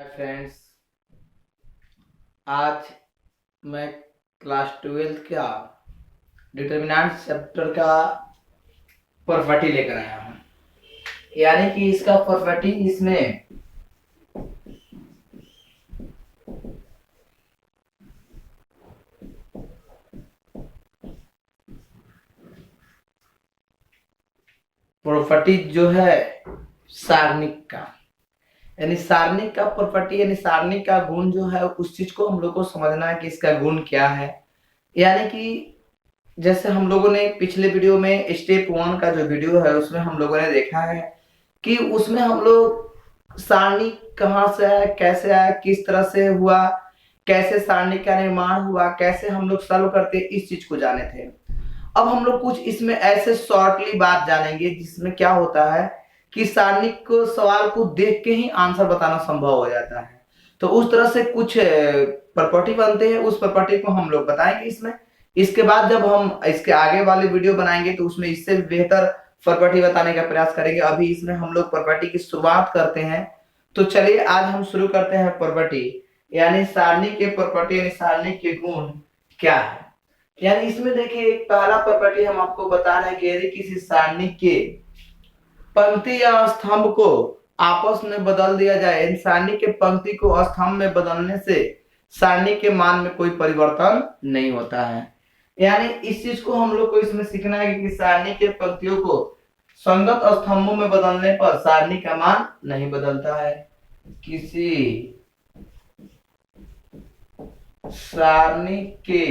Hi friends, आज मैं class 12th का डिटर्मिनेंट चैप्टर का प्रॉपर्टी लेकर आया हूँ। यानी कि इसका प्रॉपर्टी इसमें प्रॉपर्टी जो है सारणिक का, यानी सारणिक का प्रॉपर्टी यानी सारणिक का गुण जो है उस चीज को हम लोग को समझना है कि इसका गुण क्या है। यानी कि जैसे हम लोगों ने पिछले वीडियो में स्टेप 1 का जो वीडियो है उसमें हम लोगों ने देखा है कि उसमें हम लोग सारणी कहाँ से आया, कैसे आया, किस तरह से हुआ, कैसे सारणी का निर्माण हुआ, कैसे हम लोग सॉल्व करते, इस चीज को जाने थे। अब हम लोग कुछ इसमें ऐसे शॉर्टली बात जानेंगे जिसमें क्या होता है कि सारणी को सवाल को देख के ही आंसर बताना संभव हो जाता है। तो उस तरह से कुछ प्रॉपर्टी बनते हैं, उस प्रॉपर्टी को हम लोग बताएंगे इसमें। इसके बाद जब हम इसके आगे वाले वीडियो बनाएंगे तो उसमें इससे बेहतर प्रॉपर्टी बताने का प्रयास करेंगे। अभी इसमें हम लोग प्रॉपर्टी की शुरुआत करते हैं। तो चलिए आज हम शुरू करते हैं प्रॉपर्टी, यानी सारणी के प्रॉपर्टी यानी सारणी के गुण क्या है। यानी इसमें देखिए एक पहला प्रॉपर्टी हम आपको बता रहे हैं कि यदि किसी सारणी के पंक्ति या स्तंभ को आपस में बदल दिया जाए, सारणी के पंक्ति को स्तंभ में बदलने से सारणी के मान में कोई परिवर्तन नहीं होता है। यानी इस चीज को हम लोग को इसमें सीखना है कि सारणी के पंक्तियों को संगत स्तंभों में बदलने पर सारणी का मान नहीं बदलता है। किसी सारणी के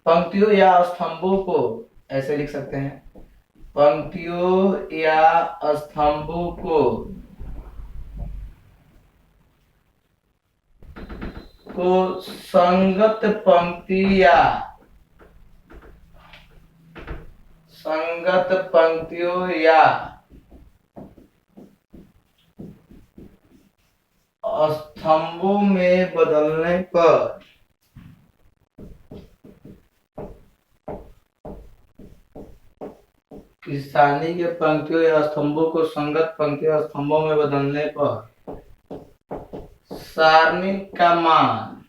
पंक्तियों या स्तंभों को ऐसे लिख सकते हैं, पंक्तियों या स्तंभों को संगत पंक्तियों या स्तंभों में बदलने पर सारणी के पंक्तियों या स्तंभों को संगत पंक्तियों या स्तंभों में बदलने पर सारणी का मान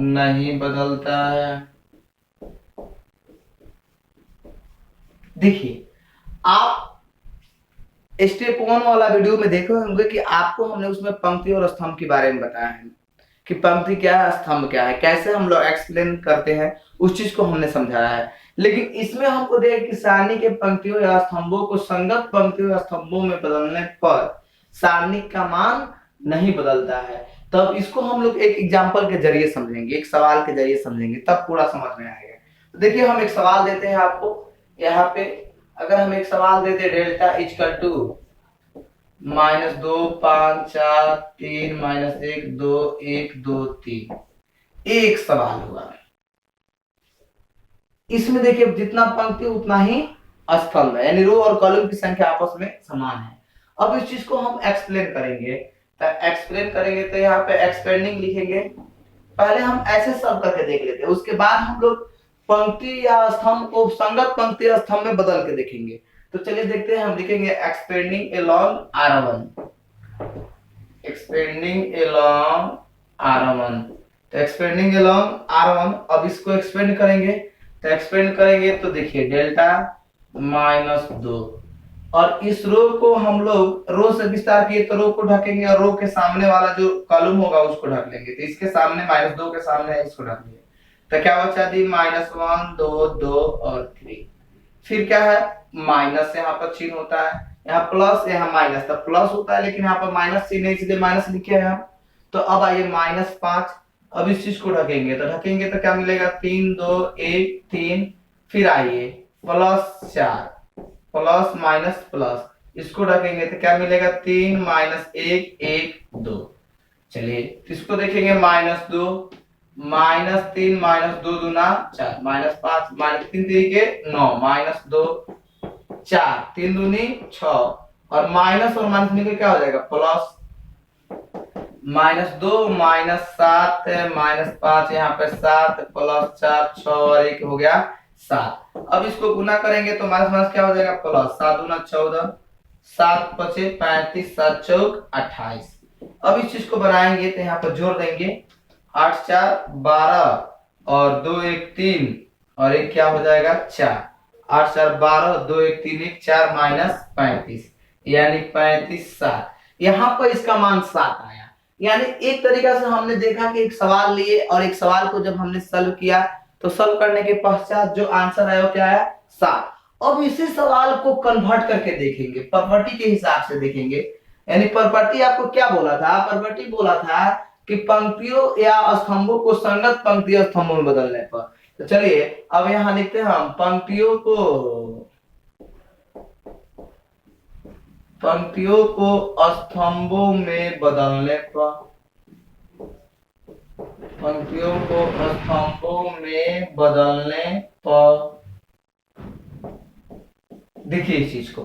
नहीं बदलता है। देखिए आप स्टेप 1 वाला वीडियो में देखे होंगे कि आपको हमने उसमें पंक्ति और स्तंभ के बारे में बताया है कि पंक्ति क्या है, स्तंभ क्या है, कैसे हम लोग एक्सप्लेन करते हैं, उस चीज को हमने समझाया है। लेकिन इसमें हमको देख कि सारणी के पंक्तियों या स्तंभों को संगत पंक्तियों या स्तंभों में बदलने पर सारणी का मान नहीं बदलता है। तब इसको हम लोग एक एग्जाम्पल के जरिए समझेंगे, एक सवाल के जरिए समझेंगे, तब पूरा समझ में आएगा। तो देखिए हम एक सवाल देते हैं आपको यहाँ पे। अगर हम एक सवाल देते डेल्टा इक्वल टू -2 5 4 3 -1 2 1 2 3, एक सवाल हुआ। इसमें देखिए जितना पंक्ति उतना ही स्तंभ है, यानी रो और कॉलम की संख्या आपस में समान है। अब इस चीज को हम एक्सप्लेन करेंगे, तो यहाँ पे एक्सपेंडिंग लिखेंगे। पहले हम ऐसे सब करके देख लेते हैं, उसके बाद हम लोग पंक्ति या स्तंभ को संगत पंक्ति या स्तंभ में बदल के देखेंगे। तो चलिए देखते हैं, हम लिखेंगे एक्सपेंडिंग अलोंग R1। तो एक्सपेंडिंग अलोंग R1, अब इसको एक्सपेंड करेंगे। तो देखिए डेल्टा -2, और इस रो को हम लोग रो से विस्तार किए तो रो को ढकेंगे और रो के सामने वाला जो कॉलम होगा उसको ढक लेंगे। तो इसके सामने -2 के सामने है, इसको ढक लिया। तो क्या बचा दी -1 2 2 और 3। फिर क्या है, माइनस यहाँ पर चिन्ह होता है, यहाँ प्लस यहाँ माइनस, तो प्लस होता है लेकिन यहाँ पर माइनस चिन्ह है इसलिए माइनस लिखे हैं हम। तो अब आइए -5, अब इस चीज को ढकेंगे तो क्या मिलेगा 3 2 1 3। फिर आइए +4 प्लस माइनस प्लस, इसको ढकेंगे तो क्या मिलेगा 3 -1 1 2। चलिए इसको देखेंगे -2 -3 -2 दूना 4 -5 -3 तरीके 9 -2 4 3 दूनी 6, और माइनस मिलकर क्या हो जाएगा प्लस। -2 -7 -5, यहाँ पे 7 + 4 6 और 1 हो गया 7। अब इसको गुना करेंगे तो माइनस माइनस क्या हो जाएगा प्लस, 7 दूना 14, 7 पचे 35, 7 चौक 28। अब इस चीज को बनाएंगे तो यहाँ पर जोड़ देंगे, 8 4 12 और 2 1 3 और एक क्या हो जाएगा 4, 8 4 12 2 1 3 1 4 -35 यानी 35 7। यहाँ पर इसका मान 7 आया। यानी एक तरीका से हमने देखा कि एक सवाल लिए और एक सवाल को जब हमने सॉल्व किया तो सॉल्व करने के पश्चात जो आंसर आया वो क्या आया 7। अब इसी सवाल को कन्वर्ट करके देखेंगे, प्रॉपर्टी के हिसाब से देखेंगे। यानी प्रॉपर्टी आपको क्या बोला था, प्रॉपर्टी बोला था कि पंक्तियों या स्तंभों को संगत पंक्ति स्तंभों में बदलने पर। तो चलिए अब यहां लिखते हैं हम पंक्तियों को स्तंभों में बदलने पर, पंक्तियों को स्तंभों में बदलने पर। देखिए इस चीज को,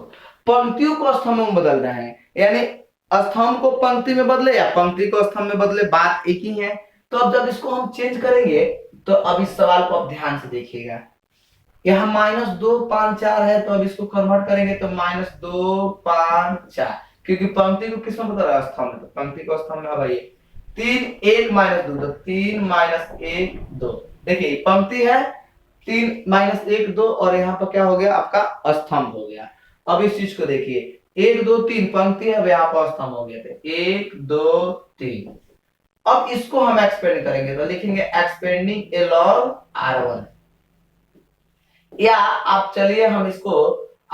पंक्तियों को स्तंभों में बदल रहे हैं, यानी स्तंभ को पंक्ति में बदले या पंक्ति को स्तंभ में बदले, बात एक ही है। तो अब जब इसको हम चेंज करेंगे तो अब इस सवाल को आप ध्यान से देखिएगा, यहाँ -2 5 4 है तो अब इसको कन्वर्ट करेंगे तो -2 5 4, क्योंकि पंक्ति को किस में बदल रहा है स्तंभ में, तो पंक्ति को स्तंभ में। अब आइए 3 1 -2 तो 3 -1 2, देखिए पंक्ति है 3 -1 2 और यहाँ पर क्या हो गया आपका स्तंभ हो गया। अब इस चीज को देखिए 1 2 3 पंक्ति है, अब यहाँ पर स्तंभ हो गया थे 1 2 3। अब इसको हम एक्सपेंड करेंगे तो लिखेंगे एक्सपेंडिंग along R1, या आप चलिए हम इसको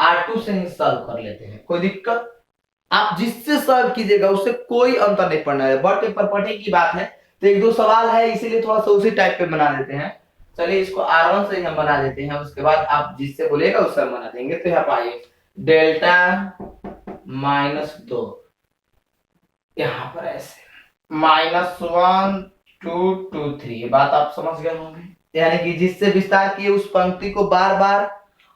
R2 से ही सॉल्व कर लेते हैं, कोई दिक्कत। आप जिससे सॉल्व कीजिएगा उससे कोई अंतर नहीं पड़ना है, बट एक प्रॉपर्टी की बात है तो एक दो सवाल है इसीलिए थोड़ा सा उसी टाइप पे बना देते हैं। चलिए इसको R1 से ही हम बना देते हैं, उसके बाद आप जिससे बोलेगा उससे हम बना देंगे। तो यहाँ पाइए डेल्टा -2, यहाँ पर ऐसे -1 2 2 3, ये बात आप समझ गए होंगे। यानी कि जिससे विस्तार किए उस पंक्ति को बार बार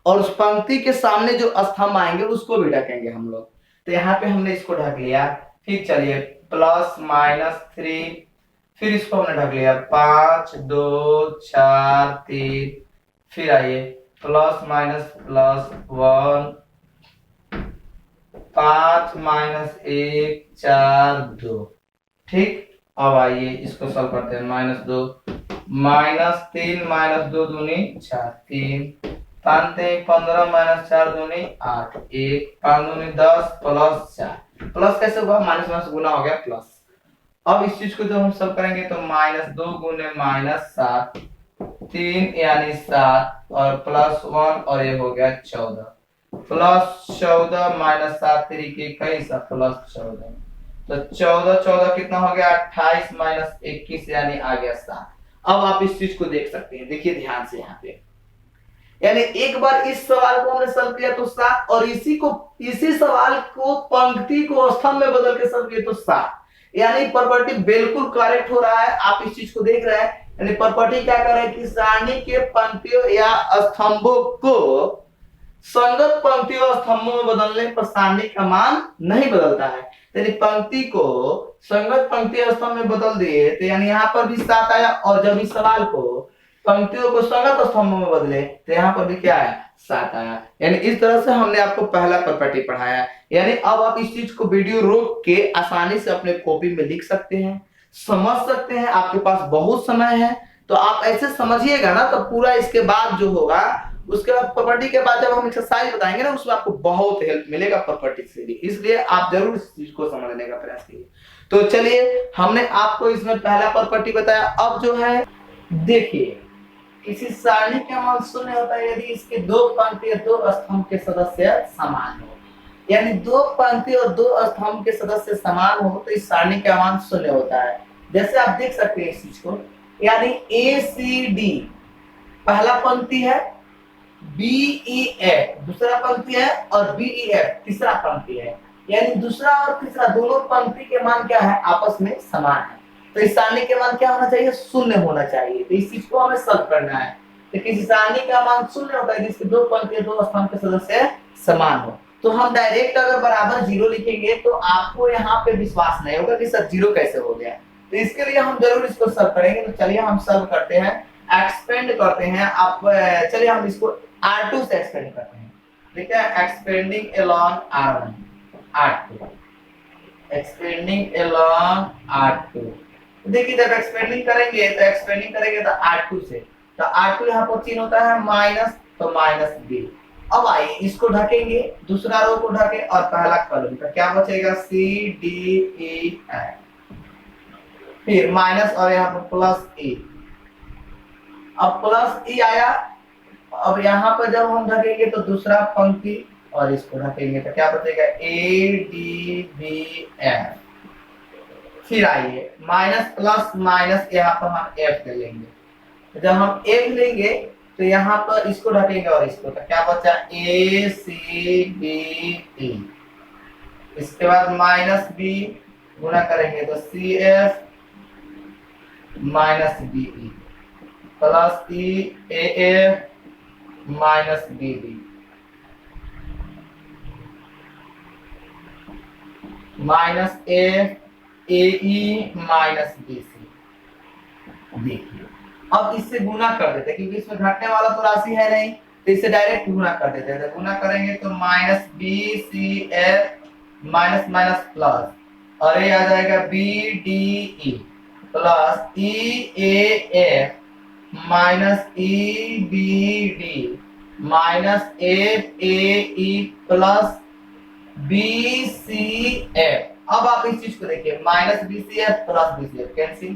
और उस पंक्ति के सामने जो स्तंभ आएंगे उसको भी ढकेंगे हम लोग। तो यहाँ पे हमने इसको ढक लिया, फिर चलिए +-3, फिर इसको हमने ढक लिया 5 2 4 3, फिर आइए +-+1 5 -1 4 2, ठीक। अब आइए इसको सॉल्व करते हैं, -2 -3 -2 दूनी 4 3 5 3 15 -4 दूनी 8 1 5 दूनी 10 +4, प्लस कैसे हुआ माइनस माइनस गुना हो गया प्लस। अब इस चीज को जब हम सॉल्व करेंगे तो -2 गुने -7 3 यानी 7 और +1 और ये हो गया 14, +14 -7 3 के 21 +14, तो 14 14 कितना हो गया 28 -21 यानी आ गया 7। अब आप इस चीज को देख सकते हैं, देखिए ध्यान से यहाँ पे, यानी एक बार इस सवाल को हमने सॉल्व किया तो 7 और इसी सवाल को पंक्ति को स्तंभ में बदल के सॉल्व किया तो 7, यानी प्रॉपर्टी बिल्कुल करेक्ट हो रहा है। आप इस चीज को देख रहे हैं, यानी प्रॉपर्टी क्या कर रहा है कि सारणी के पंक्तियों या स्तंभों को संगत पंक्तियों और स्तंभों में बदलने पर सारणी का मान नहीं बदलता है। यानी पंक्ति को संगत पंक्ति और स्तंभ में बदल दिए तो यानी यहाँ पर भी 7 आया, और जब इस सवाल को पंक्तियों को संगत स्तंभों में बदले तो यहाँ पर भी क्या आया 7 आया। यानी इस तरह से हमने आपको पहला प्रॉपर्टी पढ़ाया। यानी अब आप इस चीज को वीडियो रोक के आसानी से अपने कॉपी में लिख सकते हैं, समझ सकते हैं। आपके पास बहुत समय है तो आप ऐसे समझिएगा ना, तो पूरा इसके बाद जो होगा उसके बाद प्रॉपर्टी के बाद जब हम एक्सरसाइज बताएंगे ना उसमें आपको बहुत हेल्प मिलेगा प्रॉपर्टी से, इसलिए आप जरूर इस चीज को समझने का प्रयास कीजिए। तो चलिए हमने आपको इसमें पहला प्रॉपर्टी बताया। अब जो है देखिए, किसी सारणी का मान शून्य होता है यदि इसके दो पंक्ति और दो स्तंभ के सदस्य समान हो। यानी दो पंक्ति और दो स्तंभ के सदस्य समान हो तो इस सारणी का मान शून्य होता है। जैसे आप देख सकते हैं इस चीज को, यानी ACD पहला पंक्ति है, BEF दूसरा पंक्ति है और BEF तीसरा पंक्ति है। यानी दूसरा और तीसरा दोनों पंक्ति के मान क्या है आपस में समान है, तो इस सारणी के मान क्या होना चाहिए शून्य होना चाहिए। तो इस चीज को हमें सॉल्व करना है। तो किसी सारणी का मान शून्य होता है जिसके दो पंक्ति दो स्तंभ के सदस्य समान हो। तो हम डायरेक्ट अगर बराबर जीरो लिखेंगे तो आपको यहाँ पे विश्वास नहीं होगा कि सर जीरो कैसे हो गया। तो इसके लिए हम जरूर इसको सॉल्व करेंगे। तो चलिए हम सॉल्व करते हैं, एक्सपेंड करते हैं। आप चलिए हम इसको R2 से एक्सपेंड करते हैं। ठीक है, expanding along R1 R2, expanding along R2। देखिए जब एक्सपेंडिंग करेंगे तो R2 से, तो R2 यहाँ पर चिन्ह होता है माइनस, तो माइनस बी। अब आइए इसको ढकेंगे, दूसरा रो को ढके और पहला कॉलम, तो क्या बचेगा सी डी ई एफ, फिर माइनस और यहाँ पर प्लस ई। अब प्लस ई आया, अब यहाँ पर जब हम ढकेंगे तो दूसरा पंक्ति और इसको ढकेंगे तो क्या बचेगा ए डी बी एफ। फिर आइए माइनस प्लस माइनस, यहाँ पर हम एफ ले लेंगे। जब हम एफ लेंगे तो यहाँ पर इसको ढकेंगे और इसको, तो क्या बचा ए सी बी ई। इसके बाद माइनस बी गुना करेंगे तो C F minus B E plus E A F minus B D minus F A E minus B C. देखिए अब इससे गुना कर देते हैं क्योंकि इसमें घटने वाला तो राशि है नहीं, तो इससे डायरेक्ट गुना कर देते हैं। तो गुना करेंगे तो minus B c F minus minus plus, और ये आ जाएगा b d e plus E A F minus e b D minus F A e plus b c f. अब आप इस चीज को देखिए, minus B c f plus b c f cancel,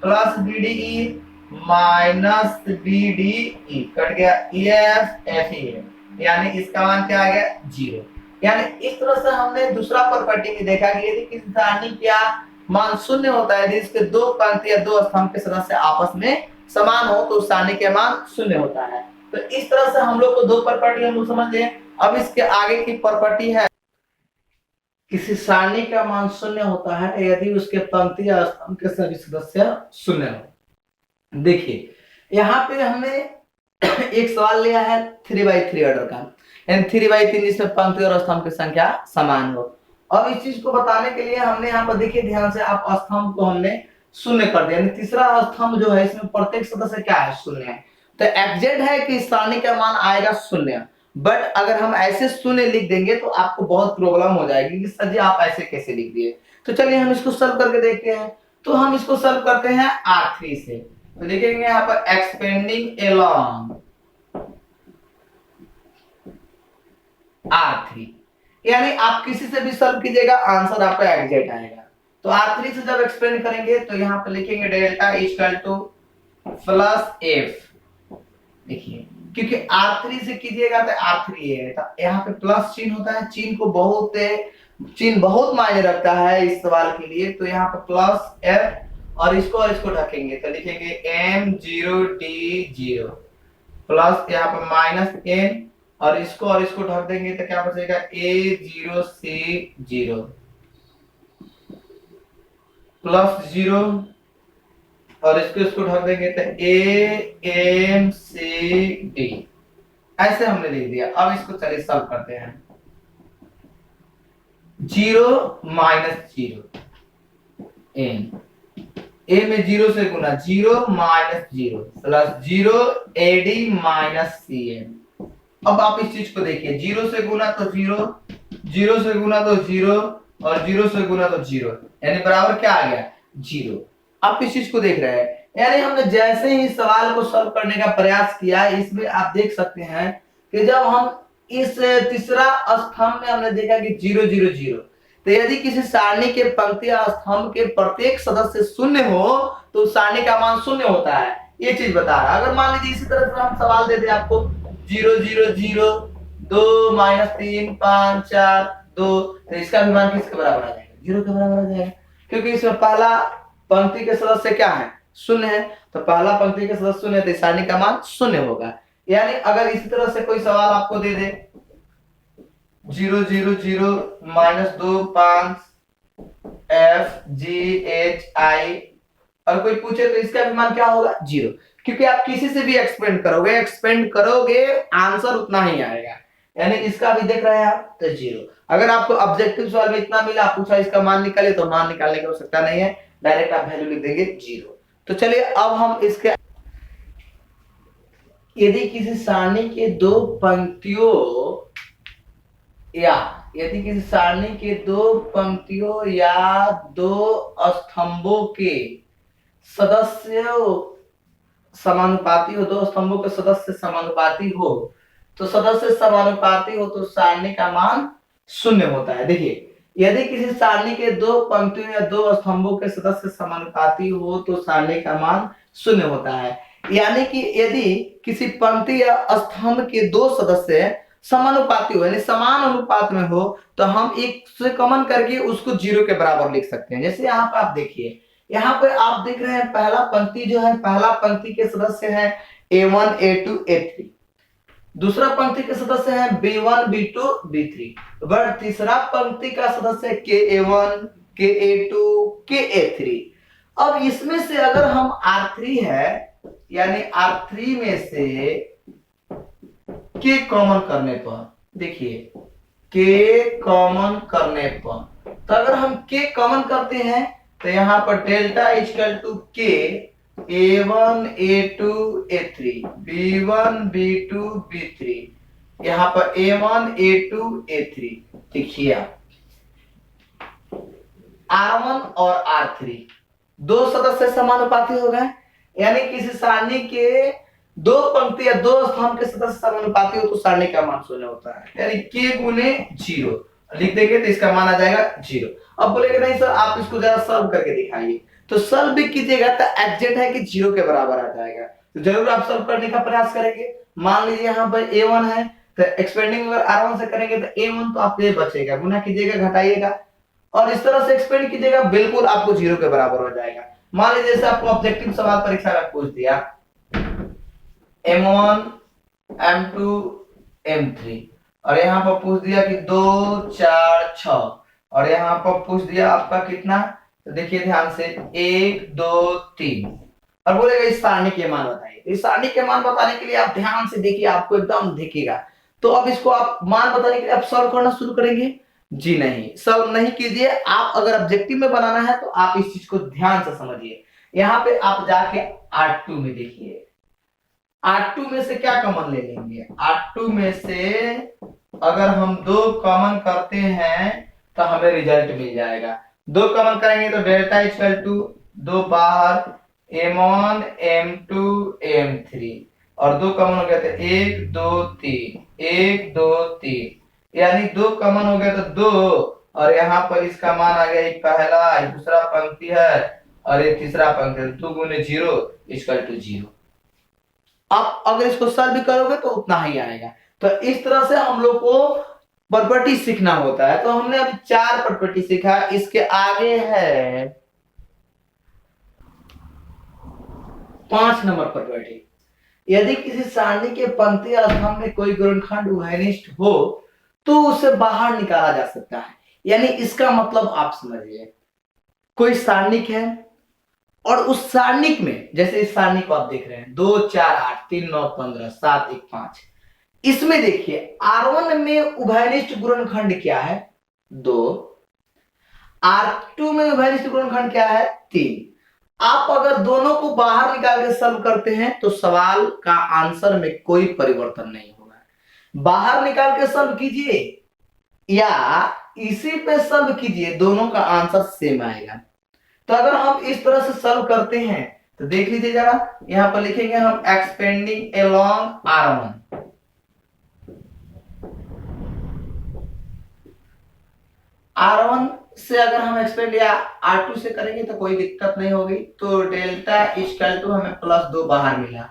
plus b d e minus B d e cut गया, e f f e f, यानी इसका मान क्या आ गया जीरो। यानी इस तरह से हमने दूसरा प्रॉपर्टी में देखा कि यदि किसी सारणी का मान शून्य होता है, जिसके दो पंक्ति या दो स्तंभ के सदस्य आपस में समान हो तो उस सारणी के मान शून्य होता है। तो इस तरह से हम लोग को दो प्रॉपर्टी हम लोग समझ लिए। अब इसके आगे की प्रॉपर्टी है, किसी सारणी का मान शून्य होता है यदि उसके पंक्ति या स्तंभ के सभी सदस्य शून्य हो। देखिए यहाँ पे हमने एक सवाल लिया है 3/3 ऑर्डर का, यानी 3/3 जिसमें पंक्ति और स्तंभ की संख्या समान हो। अब इस चीज को बताने के लिए हमने यहाँ पर देखिए ध्यान से, आप स्तंभ को हमने शून्य कर दिया, यानी तीसरा स्तंभ जो है इसमें प्रत्येक सदस्य क्या है शून्य है। तो एग्जैक्ट है कि इस सारणी का मान आएगा शून्य, बट अगर हम ऐसे शून्य लिख देंगे तो आपको बहुत प्रॉब्लम हो जाएगी कि सर जी आप ऐसे कैसे लिख दिए। तो चलिए हम इसको सॉल्व करके देखते हैं। तो हम इसको सॉल्व करते हैं R3 से। तो देखेंगे यहाँ पर एक्सपेंडिंग along R3, यानी आप किसी से भी सॉल्व कीजिएगा आंसर आपका एग्जैक्ट आएगा। तो R3 से जब एक्सपेंड करेंगे तो यहाँ पर लिखेंगे delta equal two plus F. देखिए क्योंकि R3 से कीजिएगा तो R3 है, तो यहाँ पे प्लस चिन्ह होता है, चिन्ह बहुत मायने रखता है इस सवाल के लिए। तो यहाँ पे प्लस एफ और इसको ढकेंगे तो लिखेंगे M0D0 प्लस यहाँ पे माइनस एन और इसको ढक देंगे तो क्या बचेगा A0C0 प्लस 0 और इसको ढक देंगे तो AMCD। ऐसे हमने लिख दिया। अब इसको चलिए सॉल्व करते हैं। 0 माइनस 0 n, a में 0 से गुना 0 minus 0 plus 0 AD minus CM। अब आप इस चीज को देखिए, 0 से गुना तो 0, 0 से गुना तो 0 और 0 से गुना तो 0, यानी बराबर क्या आ गया 0। आप इस चीज को देख रहे हैं, यानी हमने जैसे ही सवाल को सॉल्व करने का प्रयास किया, इसमें आप देख सकते हैं कि जब हम इस तीसरा स्तंभ में हमने देखा कि 0 0 0, तो यदि किसी सारणी के पंक्ति या स्तंभ के प्रत्येक सदस्य शून्य हो तो सारणी का मान शून्य होता है, ये चीज बता रहा है। अगर मान लीजिए इसी तरह से हम सवाल दे दें आपको 0 0 0 2 माइनस 3 5 4 2, तो इसका भी मान किसके बराबर आ जाएगा 0 के बराबर आ जाएगा, क्योंकि इसमें पहला पंक्ति के सदस्य क्या है शून्य है, तो पहला पंक्ति के सदस्य शून्य है तो सारणी का मान शून्य होगा। यानी अगर इसी तरह से कोई सवाल आपको दे दे 0 0 0 माइनस 2 5 FGHI और कोई पूछे तो इसका भी मान क्या होगा 0, क्योंकि आप किसी से भी एक्सपेंड करोगे आंसर उतना ही आएगा। यानी इसका भी देख रहे हैं आप तो 0। अगर आपको ऑब्जेक्टिव सवाल में इतना मिला, पूछा इसका मान निकाले, तो मान निकालने की आवश्यकता नहीं है, डायरेक्ट आप वैल्यू लिख देंगे 0। तो चलिए अब हम इसके, यदि किसी सारणी के दो पंक्तियों या यदि किसी सारणी के दो पंक्तियों या दो स्तंभों के सदस्य समानुपाती हो, दो स्तंभों के सदस्य समानुपाती हो, तो सदस्य समानुपाती हो तो सारणी का मान शून्य होता है। देखिए, यदि किसी सारणी के दो पंक्तियों या दो स्तंभों के सदस्य समानुपाती हो तो सारणी का मान शून्य होता है। यानी कि यदि किसी पंक्ति या स्तंभ के दो सदस्य समानुपाती हो, यानी समान अनुपात में हो, तो हम एक से कॉमन करके उसको 0 के बराबर लिख सकते हैं। जैसे यहाँ पर आप देखिए, यहाँ पे आप देख रहे हैं पहला पंक्ति जो है, पहला पंक्ति के सदस्य है A1 A2 A3, दूसरा पंक्ति के सदस्य है B1 B2 B3, और तीसरा पंक्ति का सदस्य है KA1 KA2 KA3। अब इसमें से अगर हम R3 है, यानी R3 में से K कॉमन करने पर, देखिए K कॉमन करने पर, तो अगर हम K कॉमन करते हैं तो यहाँ पर delta equal to K A1 A2 A3 B1 B2 B3, यहाँ पर A1 A2 A3। देखिए R1 और R3 दो सदस्य समानुपाती हो गए, यानी किसी सारणी के दो पंक्ति या दो स्तंभ के सदस्य समानुपाती हो तो सारणी का मान शून्य होता है, यानी K गुने 0 लिख देंगे तो इसका मान आ जाएगा 0। अब बोलेंगे नहीं सर आप इसको जरा सॉल्व करके दिखाइए, तो सॉल्व भी कीजिएगा तो एग्जैक्ट है कि 0 के बराबर आ जाएगा, तो जरूर आप सॉल्व करने का प्रयास करेंगे। मान लीजिए यहाँ पर A1 है, तो एक्सपेंडिंग अगर R1 से करेंगे तो A1 तो आपको ये बचेगा, गुना कीजिएगा घटाइएगा और इस तरह से एक्सपेंड कीजिएगा, बिल्कुल आपको 0 के बराबर हो जाएगा। मान लीजिए जैसे आपको ऑब्जेक्टिव सवाल परीक्षा में पूछ दिया M1 M2 M3 और यहाँ पर पूछ दिया कि 2 4 6 और यहाँ पर पूछ दिया आपका कितना, तो देखिए ध्यान से 1 2 3 और बोलेगा इस सारणी के मान बताइए। इस सारणी के मान बताने के लिए आप ध्यान से देखिए, आपको एकदम दिखेगा। तो अब इसको आप मान बताने के लिए आप सॉल्व करना शुरू करेंगे? जी नहीं, सॉल्व नहीं कीजिए। आप अगर ऑब्जेक्टिव में बनाना है तो आप इस चीज को ध्यान से समझिए। यहाँ पे आप जाके R2 में देखिए, R2 में से क्या कॉमन ले लेंगे? R2 में से अगर हम 2 कॉमन करते हैं तो हमें रिजल्ट मिल जाएगा। 2 कॉमन करेंगे तो डेल्टा इक्वल टू 2 बाहर M1 M2 M3 और 2 कॉमन हो गया तो 1 2 3 1 2 3, यानी 2 कॉमन हो गया तो 2 और यहाँ पर इसका मान आ गया, एक पहला एक दूसरा पंक्ति है और एक तीसरा पंक्ति, 2 गुने 0 इक्वल टू 0। आप अगर इसको सॉल्व भी करोगे तो उतना ही आएगा। तो इस तरह से हम लोग को प्रॉपर्टी सीखना होता है। तो हमने अभी 4 प्रॉपर्टी सीखा, इसके आगे है 5 नंबर प्रॉपर्टी। यदि किसी सारणी के पंक्ति या स्तंभ में कोई गुणनखंड उभयनिष्ठ हो तो उसे बाहर निकाला जा सकता है। यानी इसका मतलब आप समझिए, कोई सारणिक है और उस सारणिक में, जैसे इस सारणी को आप देख रहे हैं 2 4 8 3 9 15 7 1 5, इसमें देखिए R1 में उभयनिष्ठ गुणनखंड क्या है? 2। R2 में उभयनिष्ठ गुणनखंड क्या है? 3। आप अगर दोनों को बाहर निकाल के सॉल्व करते हैं तो सवाल का आंसर में कोई परिवर्तन नहीं होगा। बाहर निकाल के सॉल्व कीजिए या इसी पे सॉल्व कीजिए, दोनों का आंसर सेम आएगा। तो अगर हम इस तरह से सॉल्व करते हैं तो देख लीजिए जरा, यहां पर लिखेंगे हम एक्सपेंडिंग अलोंग R1, R1 से अगर हम एक्सपेंड या R2 से करेंगे तो कोई दिक्कत नहीं होगी। तो डेल्टा इक्वल टू हमें +2 बाहर मिला,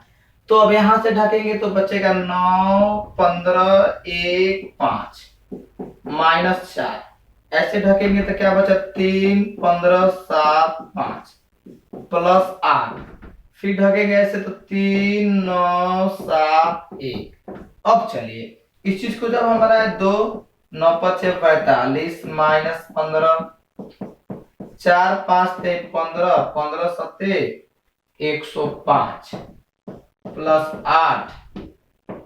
तो अब यहां से ढकेंगे तो बचेगा 9 15 1 5 -4, ऐसे ढकेंगे तो क्या बचा? 3 15 7 5 +8, फिर ढकेंगे ऐसे तो 3 9 7 1। अब चलिए इस चीज को जब हमारा 2 9 5 45 -15 4 5 15 15 7 105 +8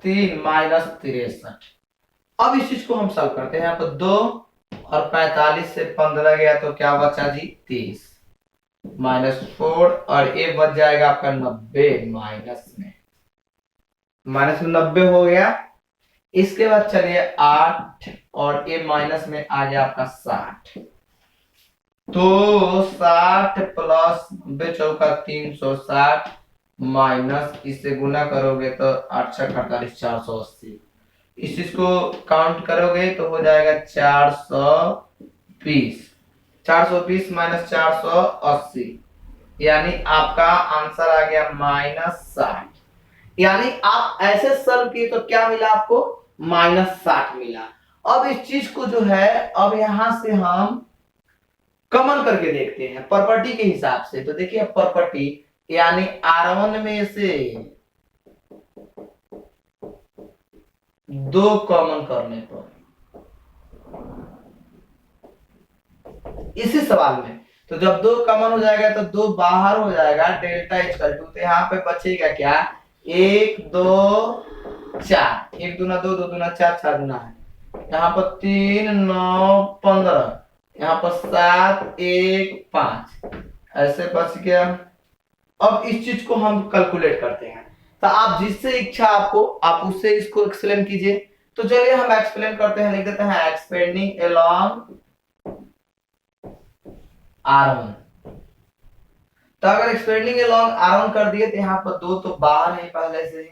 3 -63, अब इस चीज को हम सॉल्व करते हैं। यहाँ पर 2 और 45 से 15 गया तो क्या बचा जी 30 -4 और ये बच जाएगा आपका 90 माइनस में 90 हो गया। इसके बाद चलिए 8 और ये माइनस में आ गया आपका 60 तो 60 प्लस 90 चौका 360 माइनस इससे गुना करोगे तो 8 6 48 480 इस चीज को काउंट करोगे तो हो जाएगा 420 420 माइनस 480 यानी आपका आंसर आ गया -60। यानी आप ऐसे सॉल्व किए तो क्या मिला आपको -60 मिला। अब इस चीज को जो है अब यहां से हम कॉमन करके देखते हैं प्रॉपर्टी के हिसाब से। तो देखिए प्रॉपर्टी यानी R1 में से 2 कॉमन करने पर इसी सवाल में तो जब 2 कॉमन हो जाएगा तो 2 बाहर हो जाएगा डेल्टा इक्वल टू तो यहाँ पे बचेगा क्या 1 2 4 1 दूना 2 2 दूना 4 4 दूना है यहाँ पर 3 9 15 यहाँ पर 7 1 5 ऐसे बच गया। अब इस चीज को हम कैलकुलेट करते हैं तो आप जिससे इच्छा आपको आप उससे इसको एक्सप्लेन कीजिए। तो चलिए हम एक्सप्लेन करते हैं, लिख देते हैं एक्सपेंडिंग अलोंग R1। तो अगर एक्सपेंडिंग अलोंग R1 कर दिए तो यहाँ पर 2 तो बाहर है पहले से ही।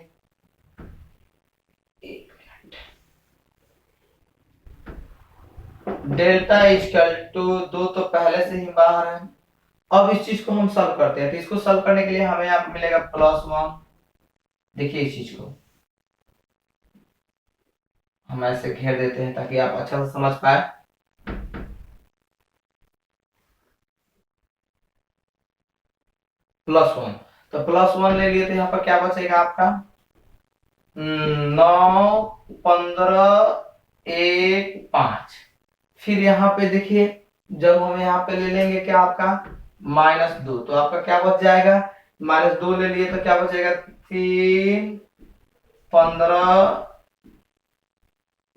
डेल्टा इक्वल टू 2 तो पहले से ही बाहर है। अब इस चीज को हम सॉल्व करते हैं तो इसको सॉल्व करने के लिए हमें यहाँ पे मिलेगा +1। देखिए इस चीज को हम ऐसे घेर देते हैं ताकि आप अच्छा से समझ पाए। +1 तो +1 ले लिए तो यहाँ पर क्या बचेगा आपका 9 15 1 5। फिर यहाँ पे देखिए जब हम यहाँ पे ले लेंगे क्या आपका -2 तो आपका क्या बच जाएगा -2 ले लिए तो क्या बचेगा 3 15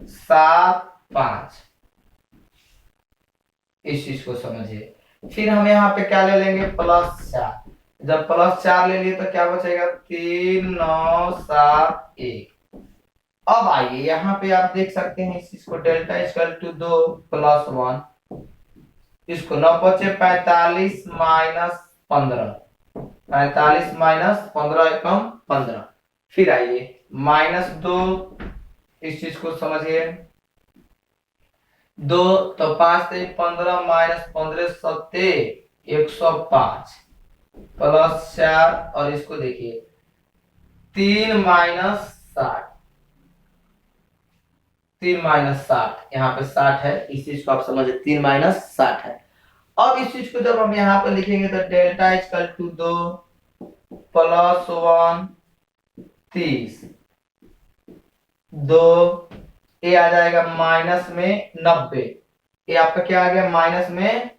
7 5। इस चीज को समझिए। फिर हम यहाँ पे क्या ले लेंगे +4 जब +4 ले लिए तो क्या बचेगा 3 9 7 1। अब आइए यहाँ पे आप देख सकते हैं इस चीज को डेल्टा इक्वल टू 2 +1 इसको 9 बचे 45 -15 45 -15 एकम 15। फिर आइए -2 इस चीज को समझिए 2 तो 5 से 15 -15 सत्ते 105 +4 और इसको देखिए 3 -60 3 -60 यहाँ पे 60 है। इस चीज को आप समझिए 3 -60 है। अब इस चीज को जब हम यहाँ पे लिखेंगे तो डेल्टा इक्वल टू 2 +1 30 2 ये आ जाएगा माइनस में 90 ये आपका क्या आ गया माइनस में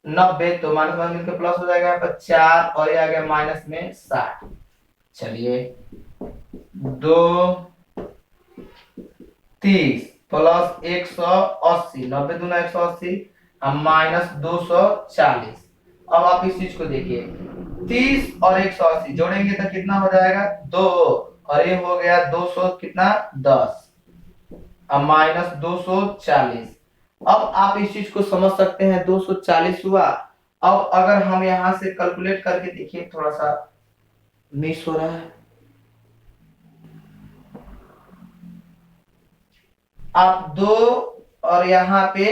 90 तो माइनस में मिलकर प्लस हो जाएगा यहाँ पर 4 और ये आ गया माइनस में 60। चलिए 2 30 प्लस 180 90 दूना 180 -240। अब आप इस चीज को देखिए 30 और 180 जोड़ेंगे तो कितना हो जाएगा 2 और ये हो गया 200 कितना 10 अब -240। अब आप इस चीज को समझ सकते हैं 240 हुआ। अब अगर हम यहां से कैलकुलेट करके देखिए थोड़ा सा मिस हो रहा है। आप 2 और यहाँ पे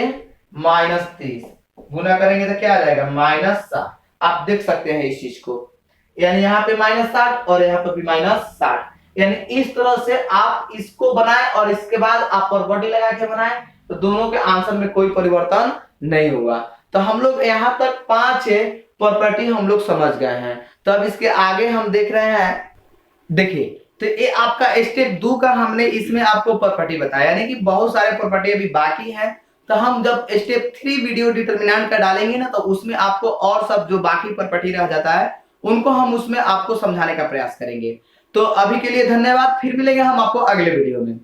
-30 गुना करेंगे तो क्या आ जाएगा -60। आप देख सकते हैं इस चीज को यानी यहाँ पे -60 और यहाँ पे भी -60 यानी इस तरह से आप इसको बनाए और इसके बाद आप प्रॉपर्टी लगा के बनाए तो दोनों के आंसर में कोई परिवर्तन नहीं होगा। तो हम लोग यहाँ तक 5 प्रॉपर्टी हम लोग समझ गए हैं। तो अब इसके आगे हम देख रहे हैं देखिए तो ये आपका स्टेप 2 का हमने इसमें आपको प्रॉपर्टी बताया यानी कि बहुत सारे प्रॉपर्टी अभी बाकी है। तो हम जब स्टेप 3 वीडियो डिटरमिनेंट का डालेंगे ना तो उसमें आपको और सब जो बाकी प्रॉपर्टी रह जाता है उनको हम उसमें आपको समझाने का प्रयास करेंगे। तो अभी के लिए धन्यवाद, फिर मिलेंगे हम आपको अगले वीडियो में।